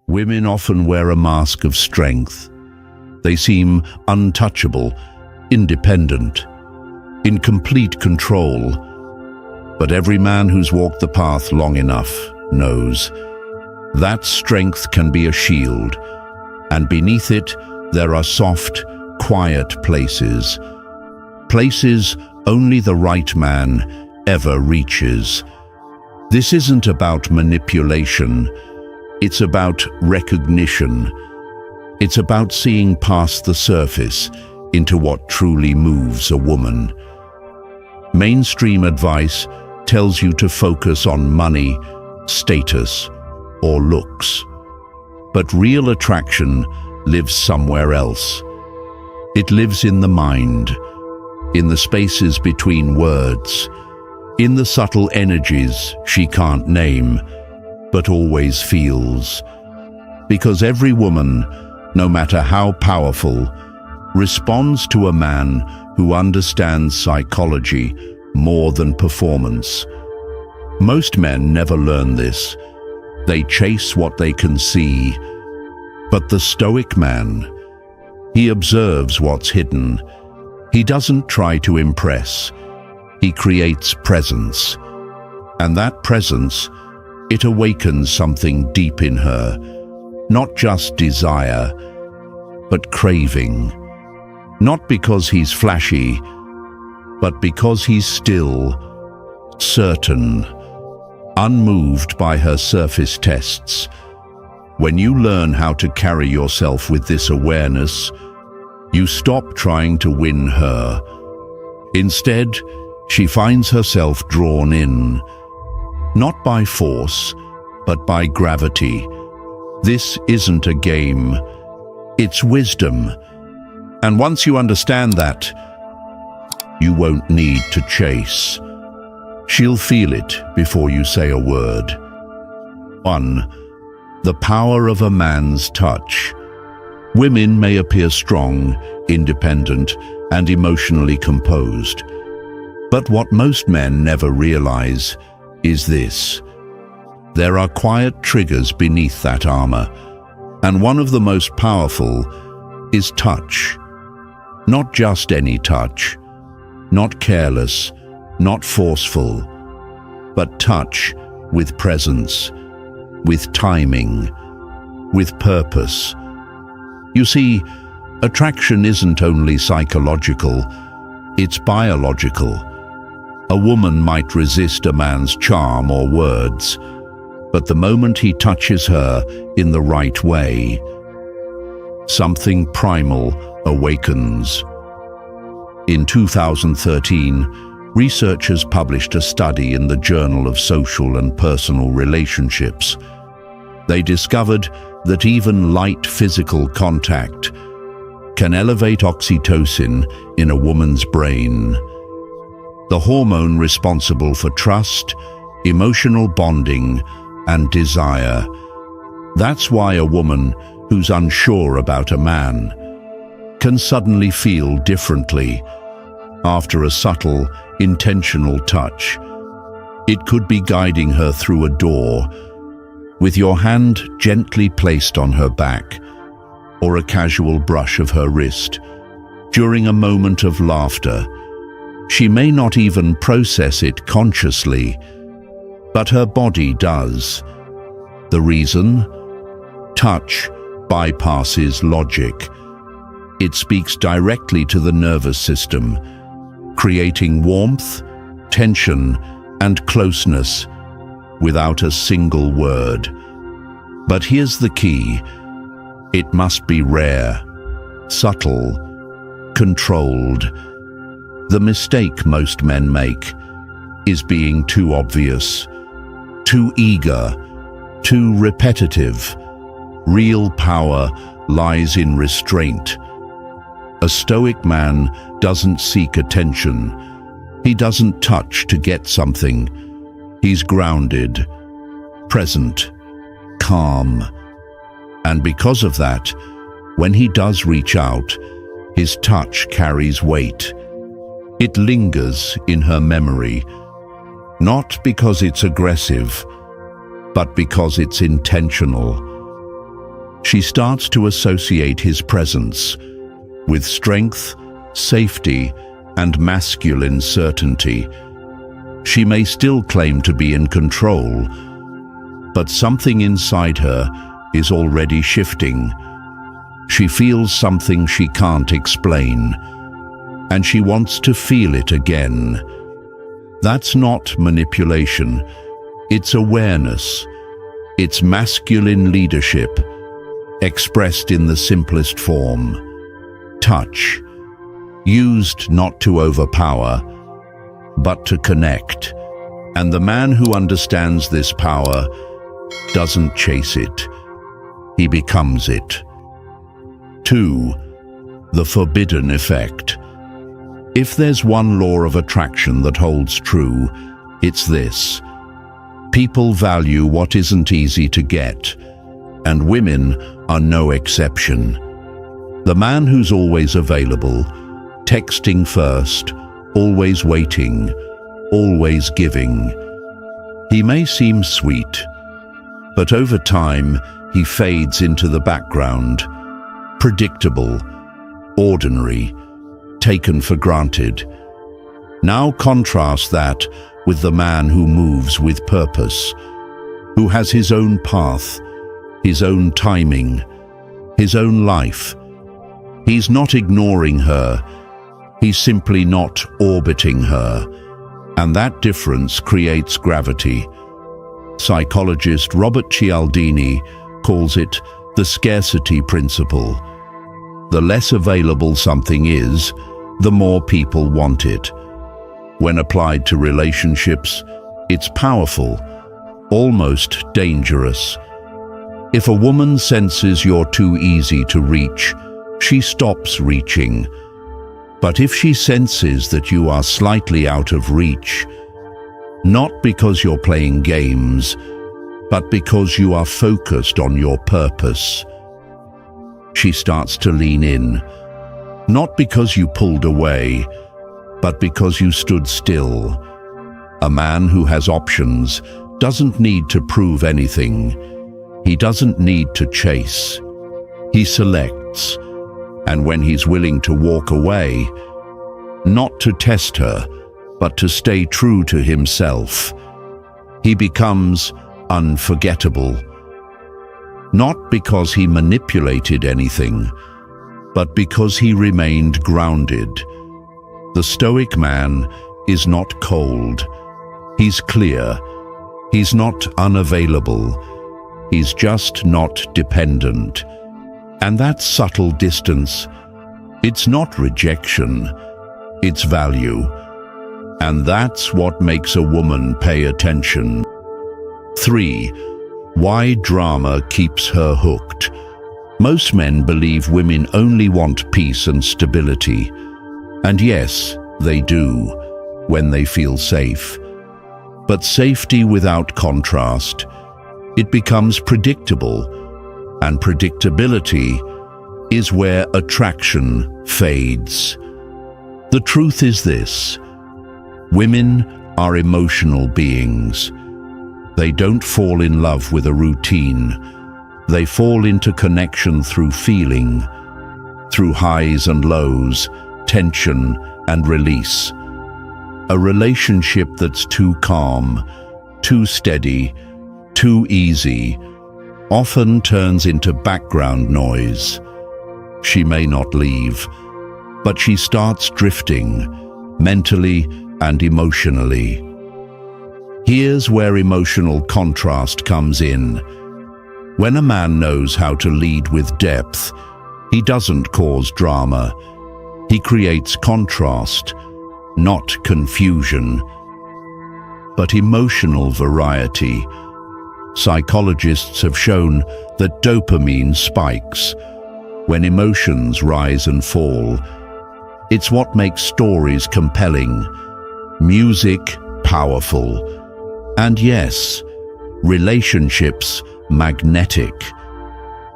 Women often wear a mask of strength. They seem untouchable, independent, in complete control. But every man who's walked the path long enough knows that strength can be a shield, and beneath it there are soft, quiet places. Places only the right man ever reaches. This isn't about manipulation. It's about recognition. It's about seeing past the surface into what truly moves a woman. Mainstream advice tells you to focus on money, status, or looks. But real attraction lives somewhere else. It lives in the mind, in the spaces between words, in the subtle energies she can't name, but always feels. Because every woman, no matter how powerful, responds to a man who understands psychology more than performance. Most men never learn this. They chase what they can see. But the Stoic man, he observes what's hidden. He doesn't try to impress. He creates presence. And that presence, it awakens something deep in her. Not just desire, but craving. Not because he's flashy, but because he's still, certain, unmoved by her surface tests. When you learn how to carry yourself with this awareness, you stop trying to win her. Instead, she finds herself drawn in, not by force, but by gravity. This isn't a game, it's wisdom. And once you understand that, you won't need to chase. She'll feel it before you say a word. 1. The power of a man's touch. Women may appear strong, independent, and emotionally composed. But what most men never realize is this. There are quiet triggers beneath that armor, and one of the most powerful is touch. Not just any touch, not careless, not forceful, but touch with presence, with timing, with purpose. You see, attraction isn't only psychological, it's biological. A woman might resist a man's charm or words, but the moment he touches her in the right way, something primal awakens. In 2013, researchers published a study in the Journal of Social and Personal Relationships. They discovered that even light physical contact can elevate oxytocin in a woman's brain, the hormone responsible for trust, emotional bonding, and desire. That's why a woman who's unsure about a man can suddenly feel differently after a subtle, intentional touch. It could be guiding her through a door, with your hand gently placed on her back, or a casual brush of her wrist. During a moment of laughter, she may not even process it consciously, but her body does. The reason? Touch bypasses logic. It speaks directly to the nervous system, creating warmth, tension, and closeness without a single word. But here's the key. It must be rare, subtle, controlled. The mistake most men make is being too obvious, too eager, too repetitive. Real power lies in restraint. A Stoic man doesn't seek attention. He doesn't touch to get something. He's grounded, present, calm. And because of that, when he does reach out, his touch carries weight. It lingers in her memory, not because it's aggressive, but because it's intentional. She starts to associate his presence with strength, safety, and masculine certainty. She may still claim to be in control, but something inside her is already shifting. She feels something she can't explain, and she wants to feel it again. That's not manipulation, it's awareness. It's masculine leadership, expressed in the simplest form. Touch, used not to overpower, but to connect. And the man who understands this power doesn't chase it, he becomes it. 2. The forbidden effect. If there's one law of attraction that holds true, it's this: people value what isn't easy to get, and women are no exception. The man who's always available, texting first, always waiting, always giving. He may seem sweet, but over time he fades into the background, predictable, ordinary, taken for granted. Now contrast that with the man who moves with purpose, who has his own path, his own timing, his own life. He's not ignoring her, he's simply not orbiting her, and that difference creates gravity. Psychologist Robert Cialdini calls it the scarcity principle. The less available something is, the more people want it. When applied to relationships, it's powerful, almost dangerous. If a woman senses you're too easy to reach, she stops reaching. But if she senses that you are slightly out of reach, not because you're playing games, but because you are focused on your purpose, she starts to lean in, not because you pulled away, but because you stood still. A man who has options doesn't need to prove anything. He doesn't need to chase. He selects, and when he's willing to walk away, not to test her, but to stay true to himself, he becomes unforgettable. Not because he manipulated anything, but because he remained grounded. The Stoic man is not cold. He's clear. He's not unavailable. He's just not dependent. And that subtle distance, it's not rejection, it's value. And that's what makes a woman pay attention. 3. Why drama keeps her hooked. Most men believe women only want peace and stability. And yes, they do, when they feel safe. But safety without contrast, it becomes predictable, and predictability is where attraction fades. The truth is this: women are emotional beings. They don't fall in love with a routine. They fall into connection through feeling, through highs and lows, tension and release. A relationship that's too calm, too steady, too easy, often turns into background noise. She may not leave, but she starts drifting, mentally and emotionally. Here's where emotional contrast comes in. When a man knows how to lead with depth, he doesn't cause drama. He creates contrast, not confusion, but emotional variety. Psychologists have shown that dopamine spikes when emotions rise and fall. It's what makes stories compelling, music powerful, and yes, relationships magnetic.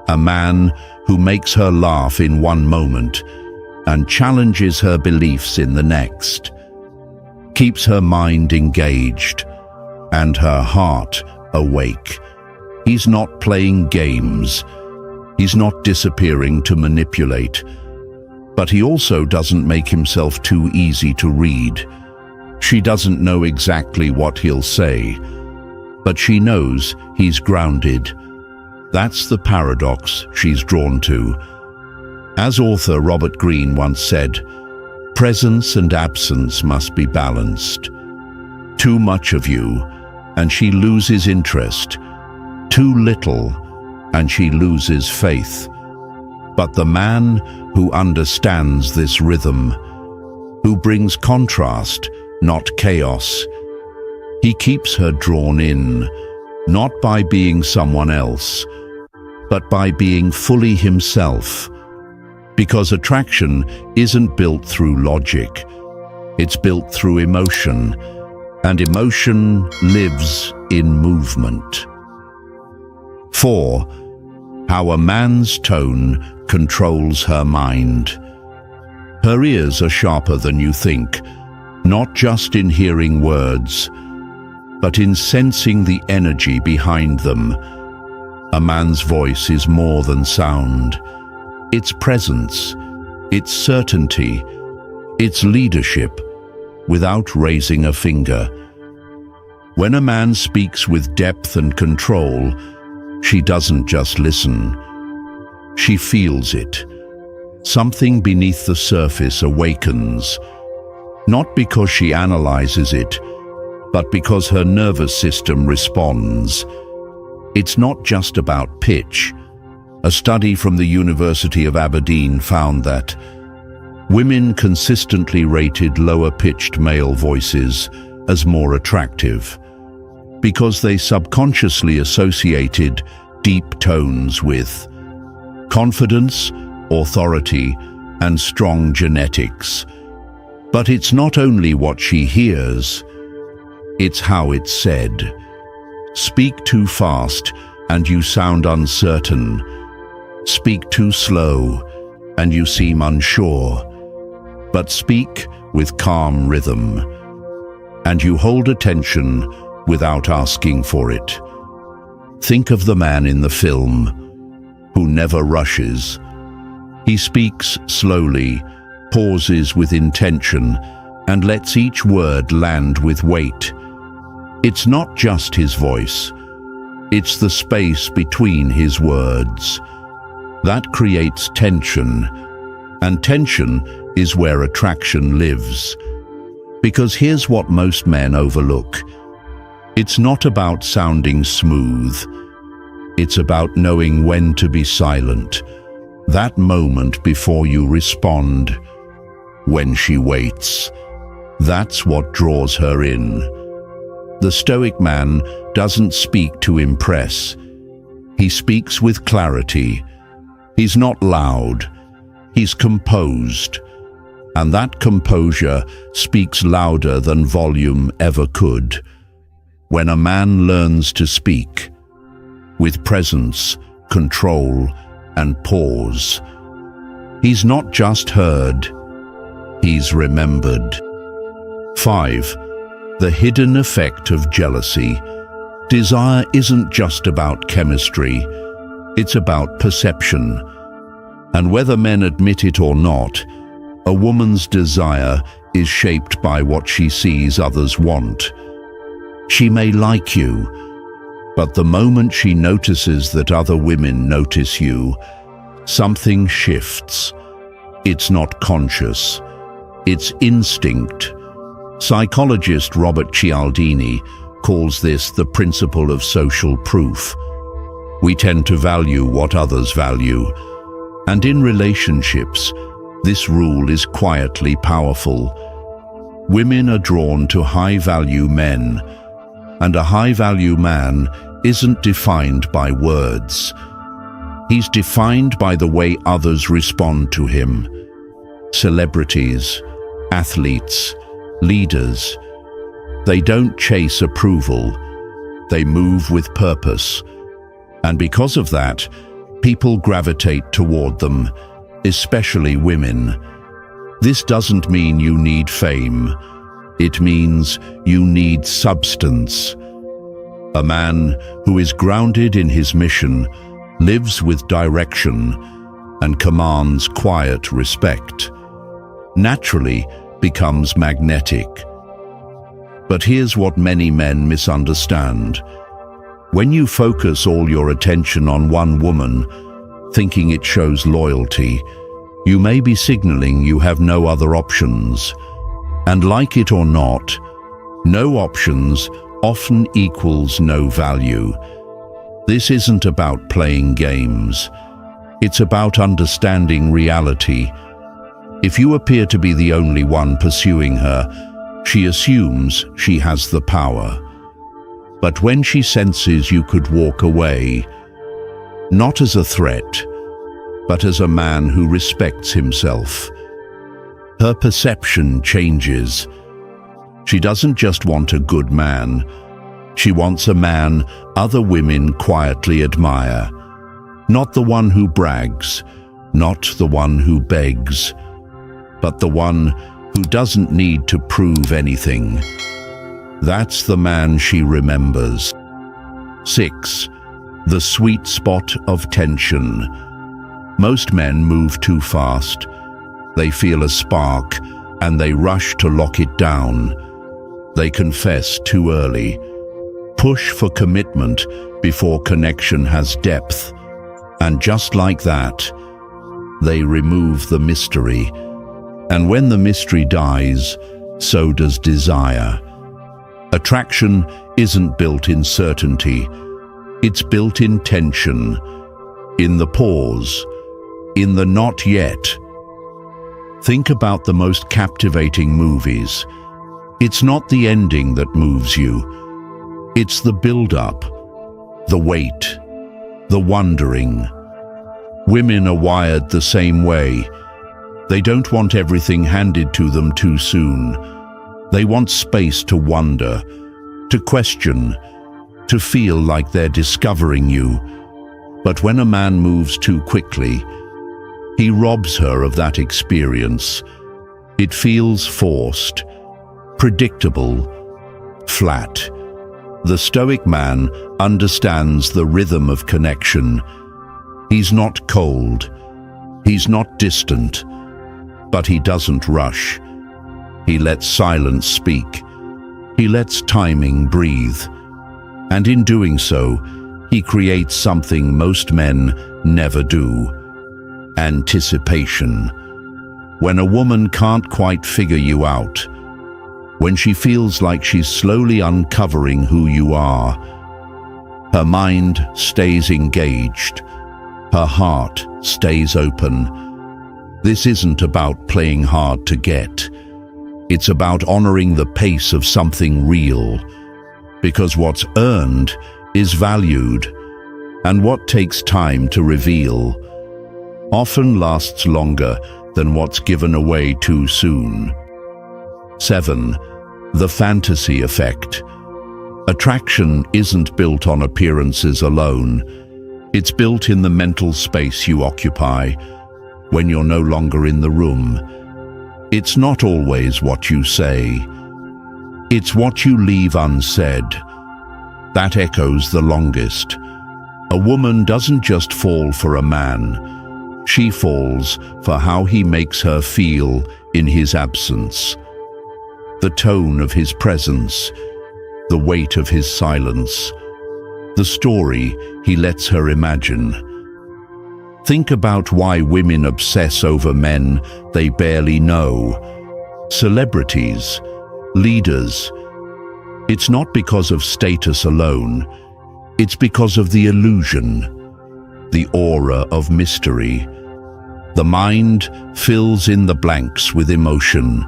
A man who makes her laugh in one moment and challenges her beliefs in the next, keeps her mind engaged and her heart awake. He's not playing games. He's not disappearing to manipulate, but he also doesn't make himself too easy to read. She doesn't know exactly what he'll say, but she knows he's grounded. That's the paradox she's drawn to. As author Robert Greene once said, presence and absence must be balanced. Too much of you, and she loses interest. Too little, and she loses faith. But the man who understands this rhythm, who brings contrast, not chaos, he keeps her drawn in, not by being someone else, but by being fully himself. Because attraction isn't built through logic, it's built through emotion, and emotion lives in movement. 4. How a man's tone controls her mind. Her ears are sharper than you think, not just in hearing words, but in sensing the energy behind them. A man's voice is more than sound. It's presence, it's certainty, it's leadership, without raising a finger. When a man speaks with depth and control, she doesn't just listen. She feels it. Something beneath the surface awakens, not because she analyzes it, but because her nervous system responds. It's not just about pitch. A study from the University of Aberdeen found that women consistently rated lower-pitched male voices as more attractive because they subconsciously associated deep tones with confidence, authority, and strong genetics. But it's not only what she hears, it's how it's said. Speak too fast and you sound uncertain. Speak too slow and you seem unsure. But speak with calm rhythm, and you hold attention without asking for it. Think of the man in the film who never rushes. He speaks slowly, pauses with intention, and lets each word land with weight. It's not just his voice, it's the space between his words. That creates tension, and tension is where attraction lives. Because here's what most men overlook. It's not about sounding smooth. It's about knowing when to be silent. That moment before you respond. When she waits. That's what draws her in. The Stoic man doesn't speak to impress. He speaks with clarity. He's not loud. He's composed. And that composure speaks louder than volume ever could. When a man learns to speak, with presence, control, and pause, he's not just heard, he's remembered. 5. The hidden effect of jealousy. Desire isn't just about chemistry, it's about perception. And whether men admit it or not, a woman's desire is shaped by what she sees others want. She may like you, but the moment she notices that other women notice you, something shifts. It's not conscious, it's instinct. Psychologist Robert Cialdini calls this the principle of social proof. We tend to value what others value, and in relationships, this rule is quietly powerful. Women are drawn to high-value men, and a high-value man isn't defined by words. He's defined by the way others respond to him. Celebrities, athletes, leaders, they don't chase approval, they move with purpose. And because of that, people gravitate toward them, especially women. This doesn't mean you need fame. It means you need substance. A man who is grounded in his mission lives with direction, and commands quiet respect, naturally becomes magnetic. But here's what many men misunderstand. When you focus all your attention on one woman, thinking it shows loyalty, you may be signaling you have no other options. And like it or not, no options often equals no value. This isn't about playing games. It's about understanding reality. If you appear to be the only one pursuing her, she assumes she has the power. But when she senses you could walk away, not as a threat, but as a man who respects himself, her perception changes. She doesn't just want a good man. She wants a man other women quietly admire. Not the one who brags, not the one who begs, but the one who doesn't need to prove anything. That's the man she remembers. 6. The sweet spot of tension. Most men move too fast. They feel a spark and they rush to lock it down. They confess too early, push for commitment before connection has depth. And just like that, they remove the mystery. And when the mystery dies, so does desire. Attraction isn't built in certainty. It's built in tension, in the pause, in the not yet. Think about the most captivating movies. It's not the ending that moves you. It's the build-up, the wait, the wondering. Women are wired the same way. They don't want everything handed to them too soon. They want space to wonder, to question, to feel like they're discovering you. But when a man moves too quickly, he robs her of that experience. It feels forced, predictable, flat. The Stoic man understands the rhythm of connection. He's not cold, he's not distant, but he doesn't rush. He lets silence speak. He lets timing breathe. And in doing so, he creates something most men never do: anticipation. When a woman can't quite figure you out, when she feels like she's slowly uncovering who you are, her mind stays engaged, her heart stays open. This isn't about playing hard to get. It's about honoring the pace of something real, because what's earned is valued, and what takes time to reveal often lasts longer than what's given away too soon. 7. The fantasy effect. Attraction isn't built on appearances alone. It's built in the mental space you occupy when you're no longer in the room. It's not always what you say. It's what you leave unsaid. That echoes the longest. A woman doesn't just fall for a man. She falls for how he makes her feel in his absence. The tone of his presence, the weight of his silence, the story he lets her imagine. Think about why women obsess over men they barely know. Celebrities, leaders. It's not because of status alone. It's because of the illusion, the aura of mystery. The mind fills in the blanks with emotion.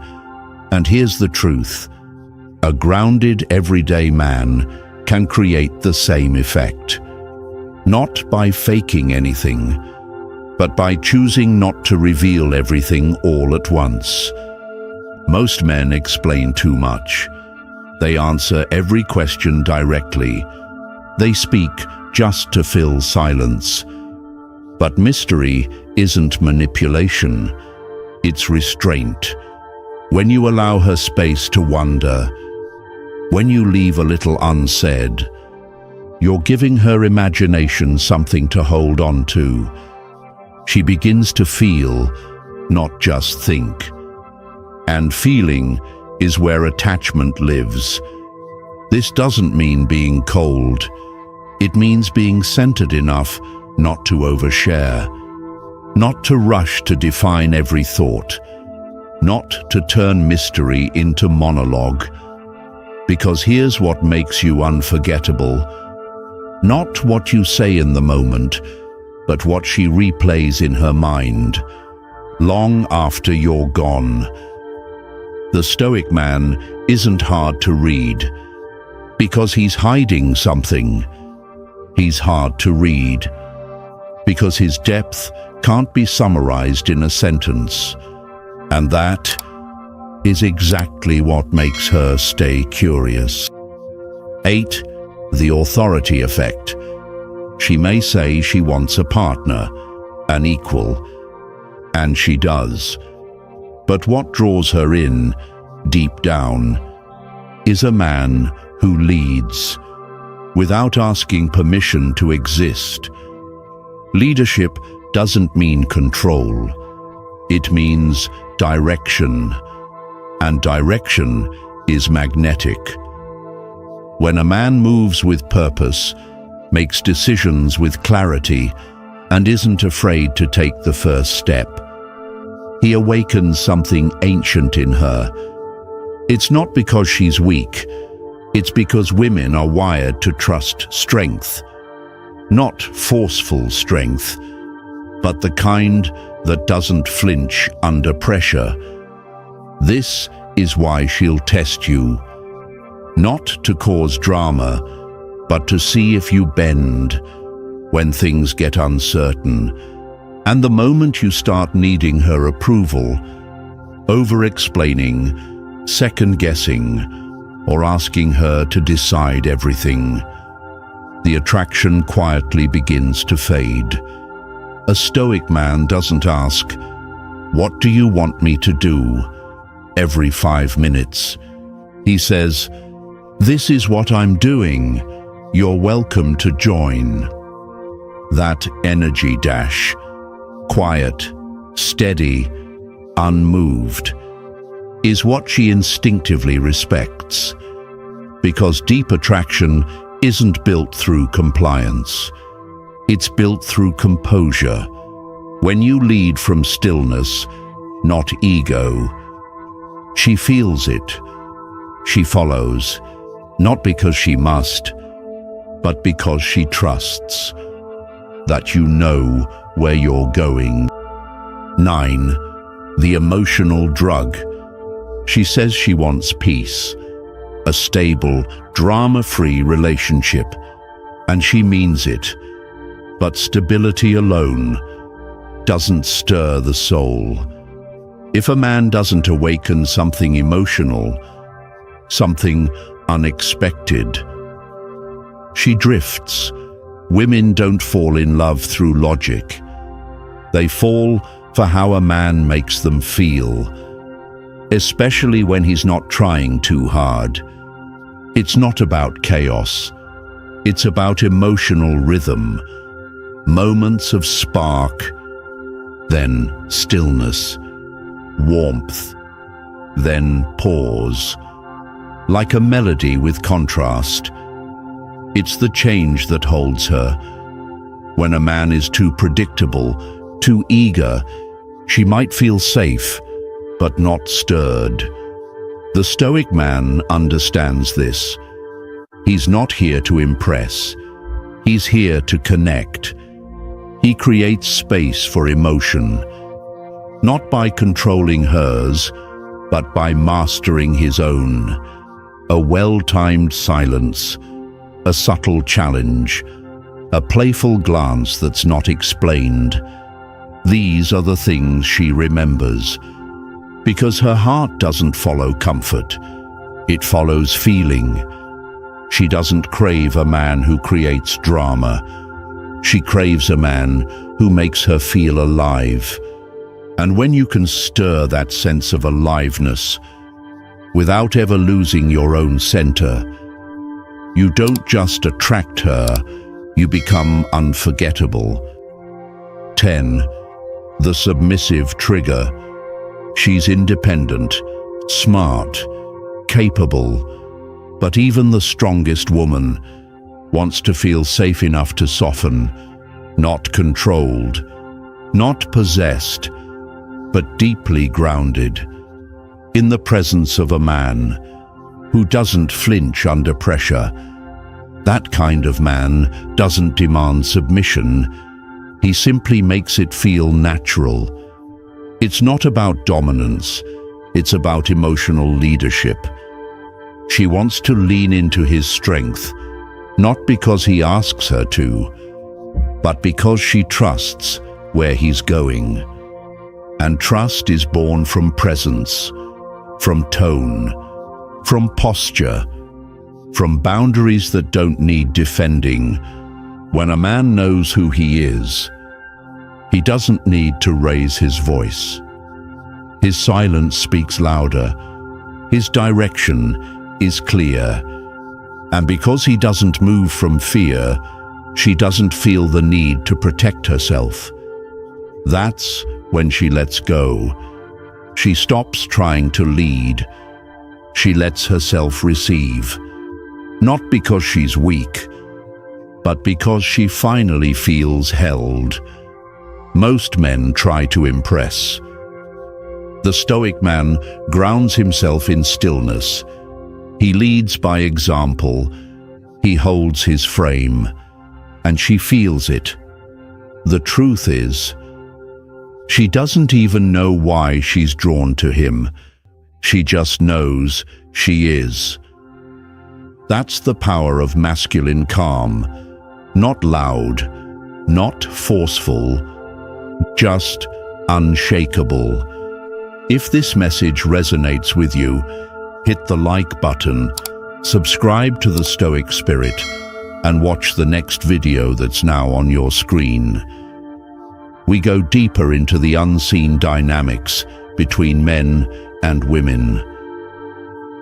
And here's the truth: a grounded, everyday man can create the same effect. Not by faking anything, but by choosing not to reveal everything all at once. Most men explain too much. They answer every question directly. They speak just to fill silence. But mystery isn't manipulation, it's restraint. When you allow her space to wonder, when you leave a little unsaid, You're giving her imagination something to hold on to. She begins to feel, not just think. And feeling is where attachment lives. This doesn't mean being cold. It means being centered enough not to overshare, not to rush to define every thought, not to turn mystery into monologue. Because here's what makes you unforgettable. Not what you say in the moment, but what she replays in her mind, long after you're gone. The Stoic man isn't hard to read, because he's hiding something. He's hard to read, because his depth can't be summarized in a sentence. And that is exactly what makes her stay curious. 8. The authority effect. She may say she wants a partner, an equal, and she does. But what draws her in, deep down, is a man who leads, without asking permission to exist. Leadership doesn't mean control. It means direction, and direction is magnetic. When a man moves with purpose, makes decisions with clarity, and isn't afraid to take the first step, he awakens something ancient in her. It's not because she's weak, it's because women are wired to trust strength. Not forceful strength, but the kind that doesn't flinch under pressure. This is why she'll test you, not to cause drama, but to see if you bend when things get uncertain. And the moment you start needing her approval, over-explaining, second-guessing, or asking her to decide everything, the attraction quietly begins to fade. A Stoic man doesn't ask, "What do you want me to do?" every 5 minutes. He says, "This is what I'm doing. You're welcome to join." That energy dash, quiet, steady, unmoved, is what she instinctively respects. Because deep attraction isn't built through compliance. It's built through composure. When you lead from stillness, not ego, she feels it. She follows, not because she must, but because she trusts that you know where you're going. 9. The emotional drug. She says she wants peace, a stable, drama-free relationship, and she means it. But stability alone doesn't stir the soul. If a man doesn't awaken something emotional, something unexpected, she drifts. Women don't fall in love through logic. They fall for how a man makes them feel, especially when he's not trying too hard. It's not about chaos. It's about emotional rhythm. Moments of spark, then stillness, warmth, then pause. Like a melody with contrast. It's the change that holds her. When a man is too predictable, too eager, she might feel safe, but not stirred. The Stoic man understands this. He's not here to impress. He's here to connect. He creates space for emotion, not by controlling hers, but by mastering his own. A well-timed silence, a subtle challenge, a playful glance that's not explained. These are the things she remembers. Because her heart doesn't follow comfort, it follows feeling. She doesn't crave a man who creates drama. She craves a man who makes her feel alive. And when you can stir that sense of aliveness without ever losing your own center, You don't just attract her, you become unforgettable. 10. The submissive trigger. She's independent, smart, capable, but even the strongest woman wants to feel safe enough to soften, not controlled, not possessed, but deeply grounded, in the presence of a man who doesn't flinch under pressure. That kind of man doesn't demand submission. He simply makes it feel natural. It's not about dominance, it's about emotional leadership. She wants to lean into his strength, not because he asks her to, but because she trusts where he's going. And trust is born from presence, from tone, from posture, from boundaries that don't need defending. When a man knows who he is, he doesn't need to raise his voice. His silence speaks louder. His direction is clear. And because he doesn't move from fear, she doesn't feel the need to protect herself. That's when she lets go. She stops trying to lead. She lets herself receive. Not because she's weak, but because she finally feels held. Most men try to impress. The Stoic man grounds himself in stillness. He leads by example. He holds his frame, and she feels it. The truth is, she doesn't even know why she's drawn to him. She just knows she is. That's the power of masculine calm. Not loud, not forceful, just unshakable. If this message resonates with you, hit the like button, subscribe to the Stoic Spirit, and watch the next video that's now on your screen. We go deeper into the unseen dynamics between men and women.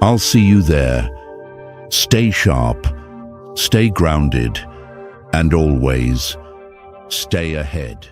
I'll see you there. Stay sharp, stay grounded, and always stay ahead.